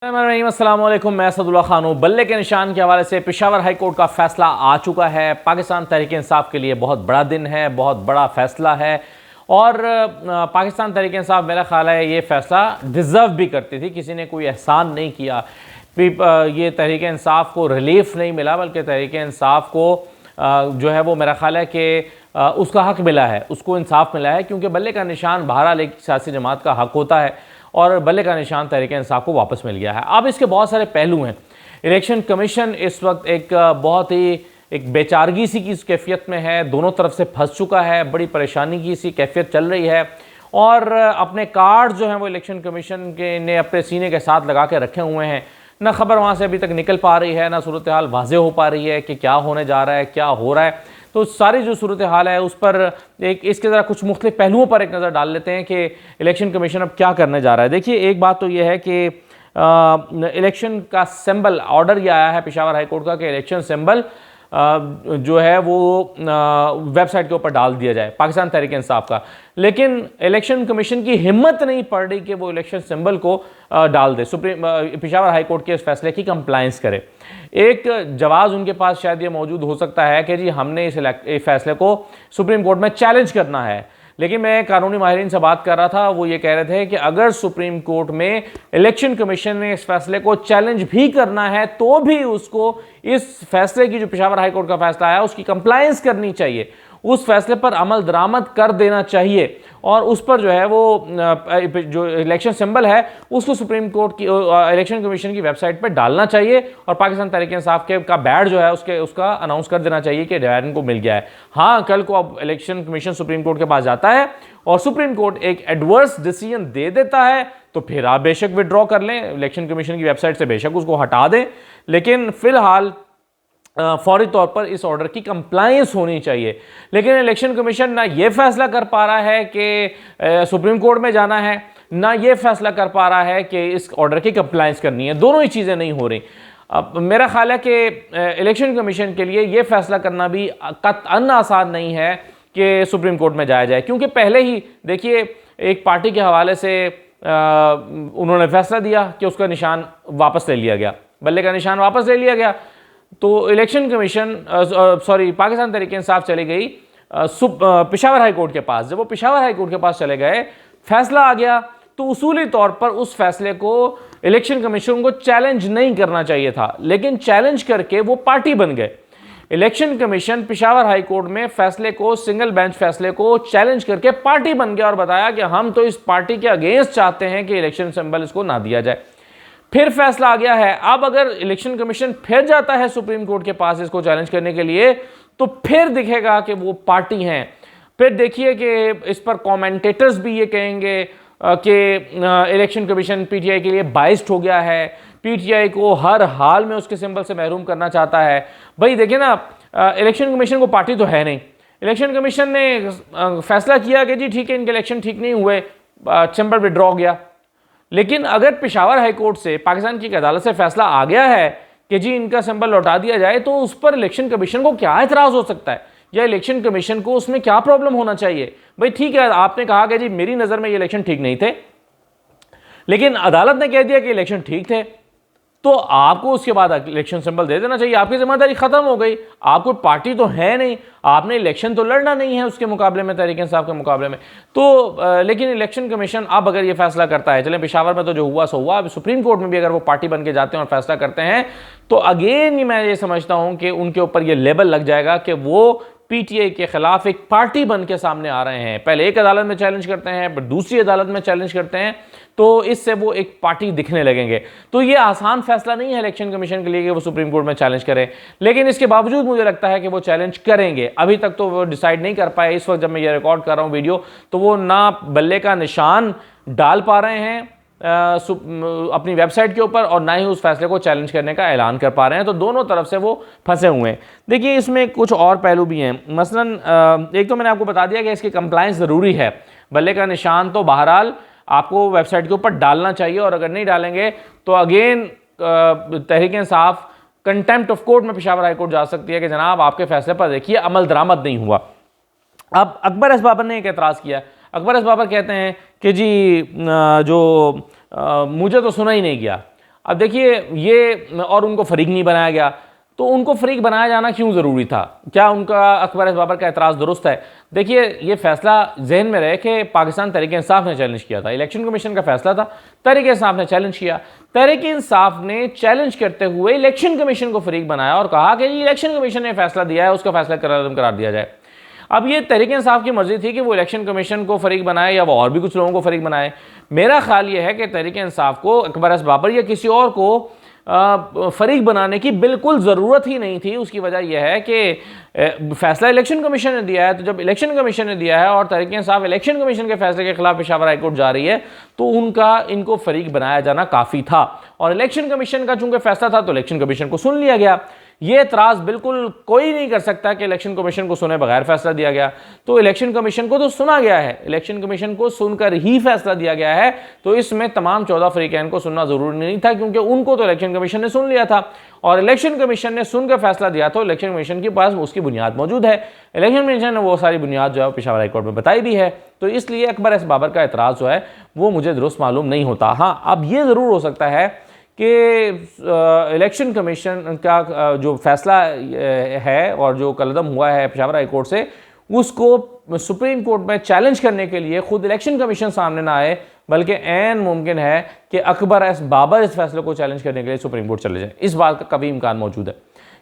अस्सलाम वालेकुम, मैं असदुल्ला खान हूँ। बल्ले के निशान के हवाले से पेशावर हाई कोर्ट का फैसला आ चुका है। पाकिस्तान तहरीक इंसाफ के लिए बहुत बड़ा दिन है, बहुत बड़ा फैसला है और पाकिस्तान तहरीक इंसाफ मेरा ख्याल है ये फैसला डिज़र्व भी करती थी। किसी ने कोई एहसान नहीं किया, ये तहरीक इंसाफ को रिलीफ नहीं मिला, बल्कि तहरीक इंसाफ को जो है वो मेरा ख्याल है कि उसका हक मिला है, उसको इंसाफ मिला है, क्योंकि बल्ले का निशान बहरहाल एक सियासी जमात का हक होता है और बल्ले का निशान तहरीक इंसाफ को वापस मिल गया है। अब इसके बहुत सारे पहलू हैं। इलेक्शन कमीशन इस वक्त एक बहुत ही एक बेचारगी सी की कैफियत में है, दोनों तरफ से फंस चुका है, बड़ी परेशानी की सी कैफियत चल रही है और अपने कार्ड जो हैं वो इलेक्शन कमीशन के ने अपने सीने के साथ लगा के रखे हुए हैं। ना खबर वहाँ से अभी तक निकल पा रही है, ना सूरत हाल वाज़े हो पा रही है कि क्या होने जा रहा है, क्या हो रहा है। तो सारी जो सूरत हाल है उस पर एक इसके ज़रा कुछ मुख्तलिफ पहलुओं पर एक नज़र डाल लेते हैं कि इलेक्शन कमीशन अब क्या करने जा रहा है। देखिए, एक बात तो यह है कि इलेक्शन का सिंबल ऑर्डर यह आया है पेशावर हाई कोर्ट का कि इलेक्शन सिंबल जो है वो वेबसाइट के ऊपर डाल दिया जाए पाकिस्तान तहरीक इंसाफ का। लेकिन इलेक्शन कमीशन की हिम्मत नहीं पड़ रही कि वो इलेक्शन सिंबल को डाल दे, पेशावर हाई कोर्ट के इस फैसले की कंप्लायंस करे। एक जवाब उनके पास शायद ये मौजूद हो सकता है कि जी हमने इस फैसले को सुप्रीम कोर्ट में चैलेंज करना है। लेकिन मैं कानूनी माहिरीन से बात कर रहा था, वो ये कह रहे थे कि अगर सुप्रीम कोर्ट में इलेक्शन कमीशन ने इस फैसले को चैलेंज भी करना है तो भी उसको इस फैसले की जो पेशावर हाई कोर्ट का फैसला है उसकी कंप्लायंस करनी चाहिए, उस फैसले पर अमल दरामद कर देना चाहिए और उस पर जो है वो जो इलेक्शन सिंबल है उसको सुप्रीम कोर्ट की इलेक्शन कमीशन की वेबसाइट पर डालना चाहिए और पाकिस्तान तहरीक इंसाफ के का बैड जो है उसका अनाउंस कर देना चाहिए कि बैड इनको मिल गया है। हाँ, कल को अब इलेक्शन कमीशन सुप्रीम कोर्ट के पास जाता है और सुप्रीम कोर्ट एक एडवर्स डिसीजन दे देता है तो फिर आप बेशक विड्रॉ कर लें, इलेक्शन कमीशन की वेबसाइट से बेशक उसको हटा दें, लेकिन फिलहाल फौरी तौर पर इस ऑर्डर की कंप्लायंस होनी चाहिए। लेकिन इलेक्शन कमीशन ना ये फैसला कर पा रहा है कि सुप्रीम कोर्ट में जाना है, ना ये फैसला कर पा रहा है कि इस ऑर्डर की कंप्लायंस करनी है। दोनों ही चीज़ें नहीं हो रही। अब मेरा ख्याल है कि इलेक्शन कमीशन के लिए ये फैसला करना भी कतई आसान नहीं है कि सुप्रीम कोर्ट में जाया जाए, क्योंकि पहले ही देखिए एक पार्टी के हवाले से उन्होंने फैसला दिया कि उसका निशान वापस ले लिया गया, बल्ले का निशान वापस ले लिया गया। तो इलेक्शन कमीशन पाकिस्तान तहरीक इंसाफ चली गई पेशावर हाई कोर्ट के पास। जब वो पेशावर हाई कोर्ट के पास चले गए, फैसला आ गया, तो उसूली तौर पर उस फैसले को इलेक्शन कमीशन को चैलेंज नहीं करना चाहिए था, लेकिन चैलेंज करके वो पार्टी बन गए। Election commission Peshawar high court में फैसले को, सिंगल बेंच फैसले को चैलेंज करके पार्टी बन गया और बताया कि हम तो इस पार्टी के अगेंस्ट चाहते हैं कि इलेक्शन सिंबल इसको ना दिया जाए। फिर फैसला आ गया है। अब अगर इलेक्शन कमीशन फिर जाता है सुप्रीम कोर्ट के पास इसको चैलेंज करने के लिए, तो फिर दिखेगा कि वो पार्टी हैं। फिर देखिए कि इस पर कमेंटेटर्स भी ये कहेंगे कि इलेक्शन कमीशन पीटीआई के लिए बाइस्ड हो गया है, पीटीआई को हर हाल में उसके सिंबल से महरूम करना चाहता है। भाई देखिए ना, इलेक्शन कमीशन को पार्टी तो है नहीं। इलेक्शन कमीशन ने फैसला किया कि जी ठीक है, इनके इलेक्शन ठीक नहीं हुए, सिंबल विड्रॉ गया। लेकिन अगर पेशावर हाई कोर्ट से, पाकिस्तान की अदालत से फैसला आ गया है कि जी इनका सिंबल लौटा दिया जाए, तो उस पर इलेक्शन कमीशन को क्या एतराज़ हो सकता है, या इलेक्शन कमीशन को उसमें क्या प्रॉब्लम होना चाहिए। भाई ठीक है, आपने कहा कि जी मेरी नज़र में ये इलेक्शन ठीक नहीं थे, लेकिन अदालत ने कह दिया कि इलेक्शन ठीक थे, तो आपको उसके बाद इलेक्शन सिंबल दे देना चाहिए। आपकी जिम्मेदारी खत्म हो गई। आप कोई पार्टी तो है नहीं, आपने इलेक्शन तो लड़ना नहीं है उसके मुकाबले में, तहरीक इंसाफ के मुकाबले में। तो लेकिन इलेक्शन कमीशन अब अगर ये फैसला करता है, चले पेशावर में तो जो हुआ सो हुआ, सुप्रीम कोर्ट में भी अगर वो पार्टी बन के जाते हैं और फैसला करते हैं, तो अगेन मैं ये समझता हूं कि उनके ऊपर ये लेबल लग जाएगा कि वो पीटीआई के खिलाफ एक पार्टी बन के सामने आ रहे हैं। पहले एक अदालत में चैलेंज करते हैं, फिर दूसरी अदालत में चैलेंज करते हैं, तो इससे वो एक पार्टी दिखने लगेंगे। तो ये आसान फैसला नहीं है इलेक्शन कमीशन के लिए कि वो सुप्रीम कोर्ट में चैलेंज करें, लेकिन इसके बावजूद मुझे लगता है कि वो चैलेंज करेंगे। अभी तक तो वो डिसाइड नहीं कर पाए। इस वक्त जब मैं ये रिकॉर्ड कर रहा हूँ वीडियो, तो वो ना बल्ले का निशान डाल पा रहे हैं अपनी वेबसाइट के ऊपर और ना ही उस फैसले को चैलेंज करने का ऐलान कर पा रहे हैं। तो दोनों तरफ से वो फंसे हुए हैं। देखिए, इसमें कुछ और पहलू भी हैं। मसलन एक तो मैंने आपको बता दिया कि इसकी कंप्लायंस ज़रूरी है। बल्ले का निशान तो बहरहाल आपको वेबसाइट के ऊपर डालना चाहिए, और अगर नहीं डालेंगे तो again Tehreek Insaf contempt of court में पेशावर हाई कोर्ट जा सकती है कि जनाब आपके फैसले पर देखिए अमल दरामद नहीं हुआ। अब अकबर एस बाबर ने एक एतराज़ किया। अकबर एस बाबर कहते हैं कि जी मुझे तो सुना ही नहीं गया। अब देखिए ये और उनको फरीक नहीं बनाया गया, तो उनको फरीक बनाया जाना क्यों ज़रूरी था? क्या उनका अकबर बाबर का एतराज़ दुरुस्त है? देखिए ये फैसला जहन में रहे कि पाकिस्तान तहरीक इंसाफ ने चैलेंज किया था, इलेक्शन कमीशन का फैसला था, तहरीक इंसाफ ने चैलेंज किया। तहरीक इंसाफ ने चैलेंज करते हुए इलेक्शन कमीशन को फरीक बनाया और कहा कि इलेक्शन कमीशन ने फैसला दिया है, उसका फैसला करार दिया जाए। अब ये तहरीक इंसाफ की मर्जी थी कि वो इलेक्शन कमीशन को फरीक बनाए या वो और भी कुछ लोगों को फरीक बनाए। मेरा ख्याल ये है कि तहरीक इंसाफ को अकबर बाबर या किसी और को फरीक बनाने की बिल्कुल ज़रूरत ही नहीं थी। उसकी वजह यह है कि फैसला इलेक्शन कमीशन ने दिया है, तो जब इलेक्शन कमीशन ने दिया है और तहरीक इंसाफ इलेक्शन कमीशन के फैसले के खिलाफ पेशावर हाईकोर्ट जा रही है, तो इनको फरीक बनाया जाना काफ़ी था। और इलेक्शन कमीशन का चूंकि फैसला था तो इलेक्शन कमीशन को सुन लिया गया। ये एतराज़ बिल्कुल कोई नहीं कर सकता कि इलेक्शन कमीशन को सुने बगैर फैसला दिया गया। तो इलेक्शन कमीशन को तो सुना गया है, इलेक्शन कमीशन को सुनकर ही फैसला दिया गया है, तो इसमें तमाम 14 फरीकैन को सुनना जरूरी नहीं था, क्योंकि उनको तो इलेक्शन कमीशन ने सुन लिया था और इलेक्शन कमीशन ने सुनकर फैसला दिया। तो इलेक्शन कमीशन के पास उसकी बुनियाद मौजूद है, इलेक्शन कमीशन ने वो सारी बुनियाद जो है पेशावर हाईकोर्ट में बताई भी है। तो इसलिए अकबर बाबर का एतराज़ जो है वो मुझे दुरुस्त मालूम नहीं होता। हाँ, अब ये ज़रूर हो सकता है कि इलेक्शन कमीशन का जो फैसला है और जो कलदम हुआ है पेशावर हाई कोर्ट से, उसको सुप्रीम कोर्ट में चैलेंज करने के लिए खुद इलेक्शन कमीशन सामने ना आए, बल्कि ऐन मुमकिन है कि अकबर बाबर इस फैसले को चैलेंज करने के लिए सुप्रीम कोर्ट चले जाए। इस बात का कभी इम्कान मौजूद है।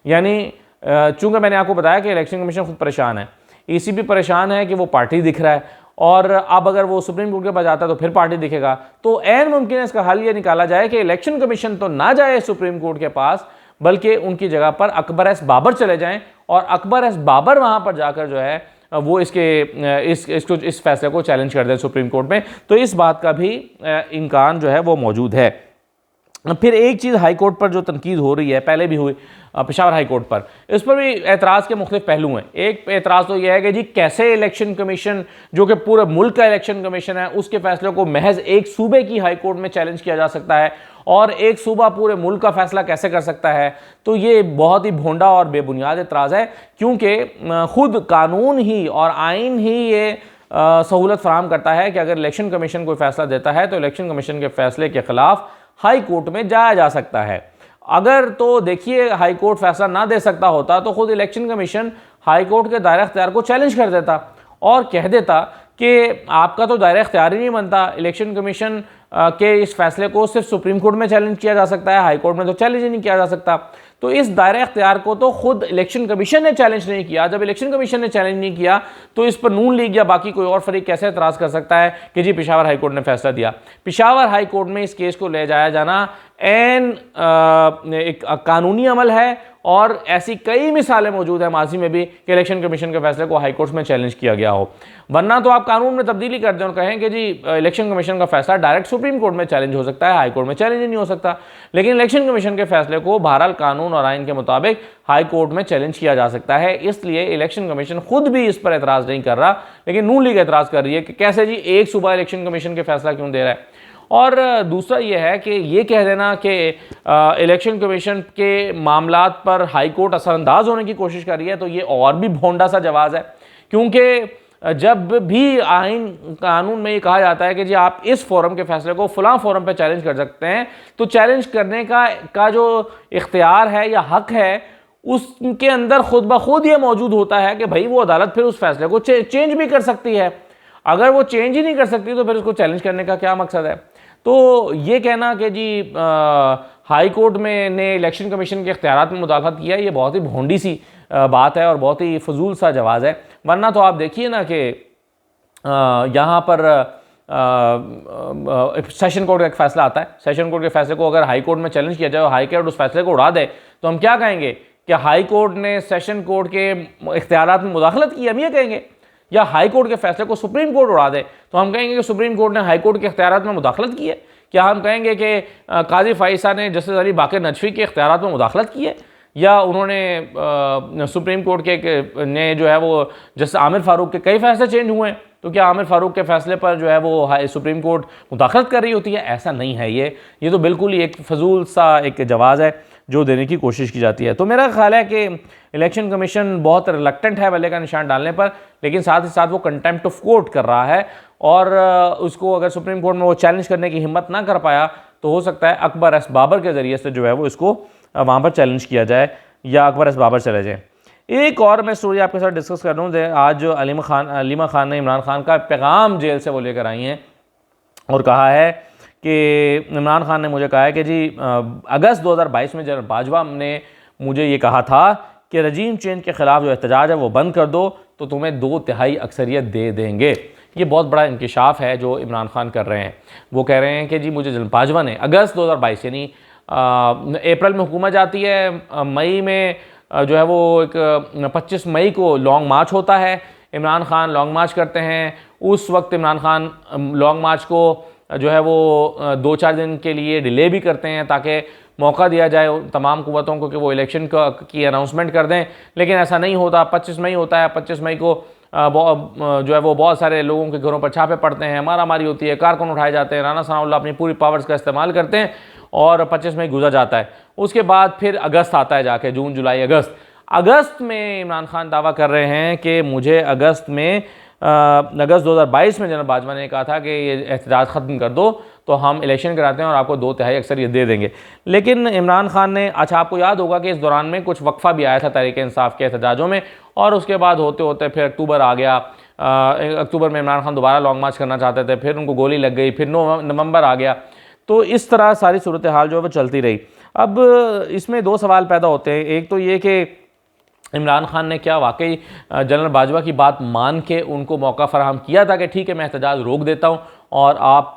यानी चूंकि मैंने आपको बताया कि इलेक्शन कमीशन खुद परेशान है, EC भी परेशान है कि वो पार्टी दिख रहा है, और अब अगर वो सुप्रीम कोर्ट के पास जाता है तो फिर पार्टी दिखेगा। तो ऐन मुमकिन है इसका हल ये निकाला जाए कि इलेक्शन कमीशन तो ना जाए सुप्रीम कोर्ट के पास, बल्कि उनकी जगह पर अकबर बाबर चले जाएं और अकबर बाबर वहां पर जाकर जो है वो इस फैसले को चैलेंज कर दें सुप्रीम कोर्ट में। तो इस बात का भी इम्कान जो है वो मौजूद है। फिर एक चीज़ हाई कोर्ट पर जो तनकीद हो रही है, पहले भी हुई पेशावर हाई कोर्ट पर, इस पर भी एतराज़ के मुख्तलिफ पहलू हैं। एक एतराज़ तो यह है कि जी कैसे इलेक्शन कमीशन, जो कि पूरे मुल्क का इलेक्शन कमीशन है, उसके फैसले को महज एक सूबे की हाई कोर्ट में चैलेंज किया जा सकता है और एक सूबा पूरे मुल्क का फैसला कैसे कर सकता है। तो ये बहुत ही भोंडा और बेबुनियाद एतराज़ है, क्योंकि खुद कानून ही और आइन ही ये सहूलत फराहम करता है कि अगर इलेक्शन कमीशन कोई फैसला देता है तो इलेक्शन कमीशन के फैसले के खिलाफ हाई कोर्ट में जाया जा सकता है। अगर तो देखिए हाई कोर्ट फैसला ना दे सकता होता तो खुद इलेक्शन कमीशन हाई कोर्ट के दायरा इख्तियार को चैलेंज कर देता और कह देता कि आपका तो दायरा इख्तियार ही नहीं बनता, इलेक्शन कमीशन के इस फैसले को सिर्फ सुप्रीम कोर्ट में चैलेंज किया जा सकता है, हाई कोर्ट में तो चैलेंज ही नहीं किया जा सकता। तो इस दायरा इख्तियार को तो खुद इलेक्शन कमीशन ने चैलेंज नहीं किया। जब इलेक्शन कमीशन ने चैलेंज नहीं किया तो इस पर नून लीग या बाकी कोई और फरीक कैसे एतराज़ कर सकता है कि जी पेशावर हाई कोर्ट ने फैसला दिया। पेशावर हाई कोर्ट में इस केस को ले जाया जाना एन एक कानूनी अमल है और ऐसी कई मिसालें मौजूद हैं माजी में भी कि इलेक्शन कमीशन के फैसले को हाई कोर्ट में चैलेंज किया गया हो। वरना तो आप कानून में तब्दीली कर दें और कहें कि जी इलेक्शन कमीशन का फैसला डायरेक्ट सुप्रीम कोर्ट में चैलेंज हो सकता है, हाई कोर्ट में चैलेंज ही नहीं हो सकता। लेकिन इलेक्शन कमीशन के फैसले को बहरहाल कानून और आइन के मुताबिक हाई कोर्ट में चैलेंज किया जा सकता है। इसलिए इलेक्शन कमीशन खुद भी इस पर एतराज़ नहीं कर रहा, लेकिन नून लीग एतराज़ कर रही है कि कैसे जी एक सूबा इलेक्शन कमीशन के फैसला क्यों दे रहा है। और दूसरा यह है कि ये कह देना कि इलेक्शन कमीशन के मामलात पर हाई कोर्ट असरअंदाज होने की कोशिश कर रही है, तो ये और भी भोंडा सा जवाब है। क्योंकि जब भी आइन कानून में ये कहा जाता है कि जी आप इस फोरम के फैसले को फलां फोरम पे चैलेंज कर सकते हैं, तो चैलेंज करने का जो इख्तियार है या हक है उसके अंदर खुद ब खुद ये मौजूद होता है कि भाई वो अदालत फिर उस फैसले को चेंज भी कर सकती है। अगर वो चेंज ही नहीं कर सकती तो फिर उसको चैलेंज करने का क्या मकसद है। तो ये कहना कि जी हाई कोर्ट में ने इलेक्शन कमीशन के इख्तियारात में मुदाखलत किया, ये बहुत ही भोंडी सी बात है और बहुत ही फजूल सा जवाब है। वरना तो आप देखिए ना कि यहाँ पर सेशन कोर्ट का एक फैसला आता है, सेशन कोर्ट के फैसले को अगर हाई कोर्ट में चैलेंज किया जाए और हाई कोर्ट उस फैसले को उड़ा दे तो हम क्या कहेंगे कि हाई कोर्ट ने सेशन कोर्ट के इख्तियारात में मुदाखलत की, हम ये कहेंगे। या हाई कोर्ट के फैसले को सुप्रीम कोर्ट उड़ा दे तो हम कहेंगे कि सुप्रीम कोर्ट ने हाई कोर्ट के इख्तियारात में मुदाखलत की है। क्या हम कहेंगे कि काजी फाइसा ने जस्टिस अली बाकर नजफी के इख्तियारात में मुदाखलत की है, या उन्होंने सुप्रीम कोर्ट के ने जो है वो जस्टिस आमिर फारूक के कई फैसले चेंज हुए हैं, तो क्या आमिर फारूक के फैसले पर जो है वो सुप्रीम कोर्ट मुदाखलत कर रही होती है? ऐसा नहीं है। ये तो बिल्कुल ही एक फजूल सा एक जवाब है। जो देने की कोशिश की जाती है। तो मेरा ख्याल है कि इलेक्शन कमीशन बहुत रिलक्टेंट है बल्ले का निशान डालने पर, लेकिन साथ ही साथ वो कंटेम्प्ट ऑफ कोर्ट कर रहा है और उसको अगर सुप्रीम कोर्ट में वो चैलेंज करने की हिम्मत ना कर पाया तो हो सकता है अकबर एस बाबर के ज़रिए से जो है वो इसको वहाँ पर चैलेंज किया जाए या अकबर एस बाबर चले जाए। एक और मैं स्टोरी आपके साथ डिस्कस कर रहा हूँ। आज अलीमा खान ने इमरान खान का पैगाम जेल से वो लेकर आई हैं और कहा है कि इमरान खान ने मुझे कहा है कि जी अगस्त 2022 में जनरल बाजवा ने मुझे ये कहा था कि रजीम चेंज के ख़िलाफ़ जो एहतजाज है वो बंद कर दो तो तुम्हें 2/3 अक्सरियत दे देंगे। ये बहुत बड़ा इंकिशाफ है जो इमरान खान कर रहे हैं। वो कह रहे हैं कि जी मुझे जनरल बाजवा ने अगस्त 2022 यानी अप्रैल में हुकूमत जाती है, मई में जो है वो एक 25 मई को लॉन्ग मार्च होता है, इमरान खान लॉन्ग मार्च करते हैं। उस वक्त इमरान खान लॉन्ग मार्च को जो है वो 2-4 दिन के लिए डिले भी करते हैं ताकि मौका दिया जाए तमाम कुव्वतों को कि वो इलेक्शन की अनाउंसमेंट कर दें, लेकिन ऐसा नहीं होता। 25 मई होता है, 25 मई को जो है वो बहुत सारे लोगों के घरों पर छापे पड़ते हैं, मारामारी होती है, कारकुन उठाए जाते हैं, राना सनाउल्लाह अपनी पूरी पावर्स का इस्तेमाल करते हैं और 25 मई गुजर जाता है। उसके बाद फिर अगस्त आता है जाके, जून जुलाई अगस्त में इमरान खान दावा कर रहे हैं कि मुझे अगस्त 2022 में जनरल बाजवा ने कहा था कि ये एहतजाज ख़त्म कर दो तो हम इलेक्शन कराते हैं और आपको 2/3 अक्सरियत दे देंगे। लेकिन इमरान खान ने, अच्छा आपको याद होगा कि इस दौरान में कुछ वक्फा भी आया था तहरीक इंसाफ के एहतजाजों में और उसके बाद होते होते फिर अक्टूबर आ गया। अक्टूबर में इमरान खान दोबारा लॉन्ग मार्च करना चाहते थे, फिर उनको गोली लग गई, फिर नवंबर आ गया। तो इस तरह सारी सूरत हाल जो है वो चलती रही। अब इसमें 2 सवाल पैदा होते हैं। एक तो ये कि इमरान खान ने क्या वाकई जनरल बाजवा की बात मान के उनको मौका फराहम किया था कि ठीक है मैं एहतजाज रोक देता हूँ और आप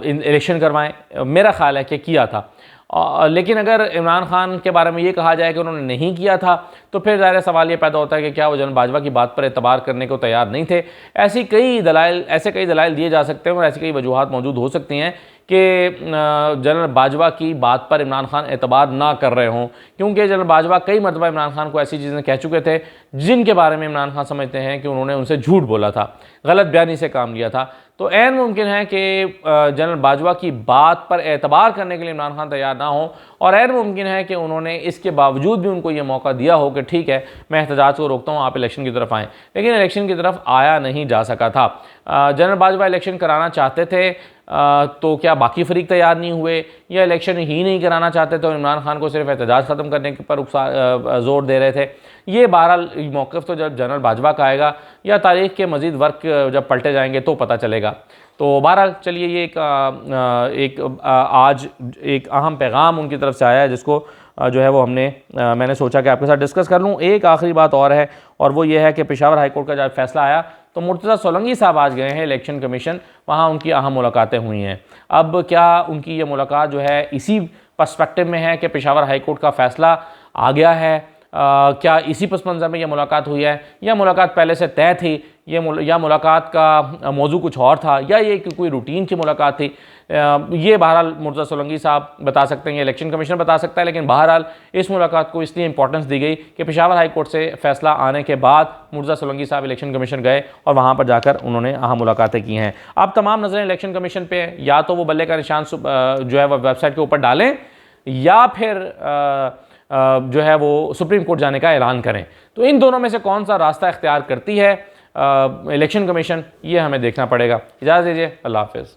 इलेक्शन करवाएं? मेरा ख्याल है कि किया था। लेकिन अगर इमरान खान के बारे में ये कहा जाए कि उन्होंने नहीं किया था तो फिर ज़ाहिर सवाल ये पैदा होता है कि क्या वो जनरल बाजवा की बात पर एतबार करने को तैयार नहीं थे। ऐसे कई दलाइल दिए जा सकते हैं और ऐसी कई वजूहात मौजूद हो सकती हैं कि जनरल बाजवा की बात पर इमरान खान एतबार ना कर रहे हों, क्योंकि जनरल बाजवा कई मरतबा इमरान खान को ऐसी चीज़ें कह चुके थे जिनके बारे में इमरान खान समझते हैं कि उन्होंने उनसे झूठ बोला था, गलत बयानी से काम लिया था। तो ऐन मुमकिन है कि जनरल बाजवा की बात पर एतबार करने के लिए इमरान खान तैयार ना हो और ऐन मुमकिन है कि उन्होंने इसके बावजूद भी उनको ये मौका दिया हो कि ठीक है मैं एहतजाज को रोकता हूँ, आप इलेक्शन की तरफ आएँ। लेकिन इलेक्शन की तरफ आया नहीं जा सका था। जनरल बाजवा इलेक्शन कराना चाहते थे तो क्या बाकी फरीक तैयार नहीं हुए या इलेक्शन ही नहीं कराना चाहते थे और इमरान खान को सिर्फ एहतजाज ख़त्म करने पर जोर दे रहे थे? ये बहरहाल मौक़िफ़ तो जब जनरल बाजवा का आएगा या तारीख़ के मज़ीद वर्क जब पलटे जाएंगे तो पता चलेगा। तो बहरहाल चलिए ये आज एक अहम पैगाम उनकी तरफ से आया है जिसको जो है वो मैंने सोचा कि आपके साथ डिस्कस कर लूँ। एक आखिरी बात और है और वो ये है कि पेशावर हाई कोर्ट का जब फैसला आया तो मुर्तज़ा सोलंकी साहब आज गए हैं इलेक्शन कमीशन, वहाँ उनकी अहम मुलाकातें हुई हैं। अब क्या उनकी ये मुलाकात जो है इसी पर्सपेक्टिव में है कि पेशावर हाई कोर्ट का फ़ैसला आ गया है? क्या इसी पस मंज़र में यह मुलाकात हुई है या मुलाकात पहले से तय थी? या मुलाकात का मौजू कुछ और था या ये कोई रूटीन की मुलाकात थी? ये बहरहाल मुर्तज़ा सोलंकी साहब बता सकते हैं, इलेक्शन कमीशन बता सकता है। लेकिन बहरहाल इस मुलाकात को इसलिए इंपॉर्टेंस दी गई कि पेशावर हाई कोर्ट से फैसला आने के बाद मुर्तज़ा सोलंकी साहब इलेक्शन कमीशन गए और वहाँ पर जाकर उन्होंने अहम मुलाकातें की हैं। अब तमाम नज़रें इलेक्शन कमीशन पे या तो वो बल्ले का निशान जो है वह वेबसाइट के ऊपर डालें या फिर जो है वो सुप्रीम कोर्ट जाने का ऐलान करें। तो इन दोनों में से कौन सा रास्ता इख्तियार करती है इलेक्शन कमीशन, ये हमें देखना पड़ेगा। इजाज़त दीजिए, अल्लाह हाफ़िज़।